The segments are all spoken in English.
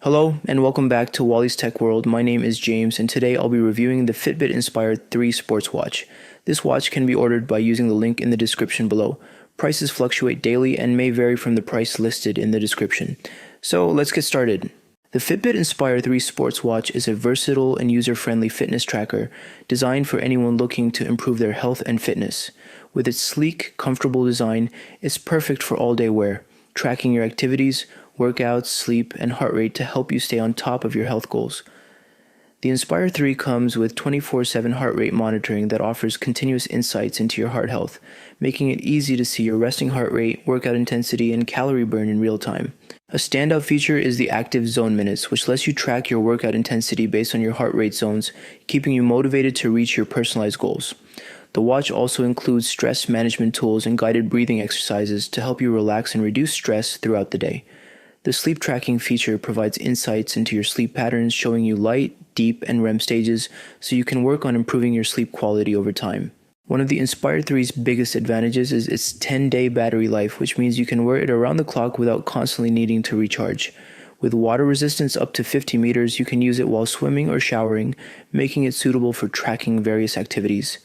Hello and welcome back to Wally's Tech World. My name is James and today I'll be reviewing the Fitbit Inspire 3 sports watch. This watch can be ordered by using the link in the description below. Prices fluctuate daily and may vary from the price listed in the description. So let's get started. The Fitbit Inspire 3 sports watch is a versatile and user-friendly fitness tracker designed for anyone looking to improve their health and fitness. With its sleek, comfortable design, it's perfect for all-day wear, tracking your activities, workouts, sleep, and heart rate to help you stay on top of your health goals. The Inspire 3 comes with 24/7 heart rate monitoring that offers continuous insights into your heart health, making it easy to see your resting heart rate, workout intensity, and calorie burn in real time. A standout feature is the active zone minutes, which lets you track your workout intensity based on your heart rate zones, keeping you motivated to reach your personalized goals. The watch also includes stress management tools and guided breathing exercises to help you relax and reduce stress throughout the day. The sleep tracking feature provides insights into your sleep patterns, showing you light, deep, and REM stages so you can work on improving your sleep quality over time. One of the Inspire 3's biggest advantages is its 10-day battery life, which means you can wear it around the clock without constantly needing to recharge. With water resistance up to 50 meters, you can use it while swimming or showering, making it suitable for tracking various activities.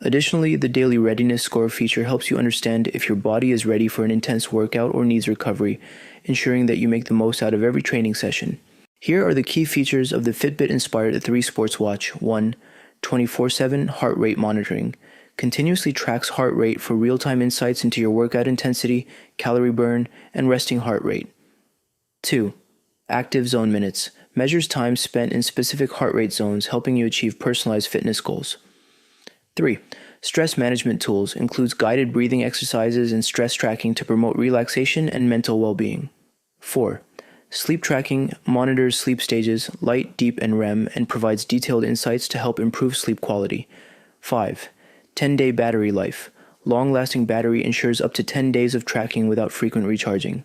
Additionally, the daily Readiness Score feature helps you understand if your body is ready for an intense workout or needs recovery, ensuring that you make the most out of every training session. Here are the key features of the Fitbit Inspire 3 sports watch. 1. 24/7 heart rate monitoring. Continuously tracks heart rate for real-time insights into your workout intensity, calorie burn, and resting heart rate. 2. Active zone minutes. Measures time spent in specific heart rate zones, helping you achieve personalized fitness goals. 3. Stress management tools includes guided breathing exercises and stress tracking to promote relaxation and mental well-being. 4. Sleep tracking monitors sleep stages, light, deep, and REM, and provides detailed insights to help improve sleep quality. 5. 10-day battery life. Long-lasting battery ensures up to 10 days of tracking without frequent recharging.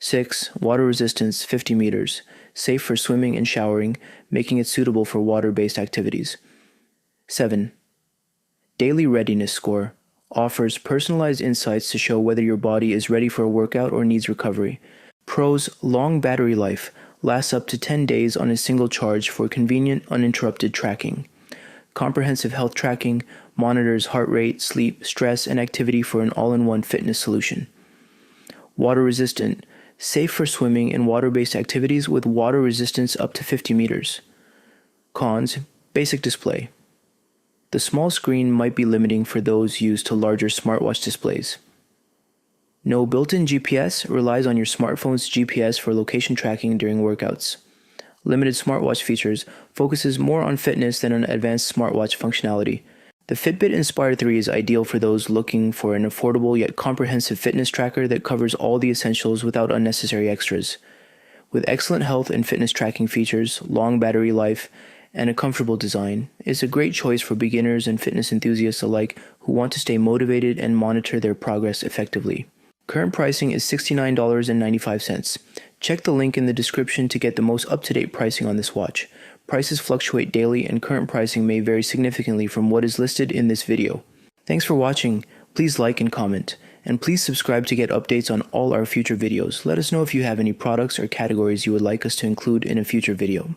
6. Water resistance 50 meters. Safe for swimming and showering, making it suitable for water-based activities. 7. Daily Readiness Score offers personalized insights to show whether your body is ready for a workout or needs recovery. Pros: long battery life, lasts up to 10 days on a single charge for convenient, uninterrupted tracking. Comprehensive health tracking, monitors heart rate, sleep, stress, and activity for an all-in-one fitness solution. Water resistant, safe for swimming and water-based activities with water resistance up to 50 meters. Cons: basic display. The small screen might be limiting for those used to larger smartwatch displays. No built-in GPS, relies on your smartphone's GPS for location tracking during workouts. Limited smartwatch features, focuses more on fitness than on advanced smartwatch functionality. The Fitbit Inspire 3 is ideal for those looking for an affordable yet comprehensive fitness tracker that covers all the essentials without unnecessary extras. With excellent health and fitness tracking features, long battery life, and a comfortable design, it's a great choice for beginners and fitness enthusiasts alike who want to stay motivated and monitor their progress effectively. Current pricing is $69.95. Check the link in the description to get the most up-to-date pricing on this watch. Prices fluctuate daily and current pricing may vary significantly from what is listed in this video. Thanks for watching. Please like and comment. And please subscribe to get updates on all our future videos. Let us know if you have any products or categories you would like us to include in a future video.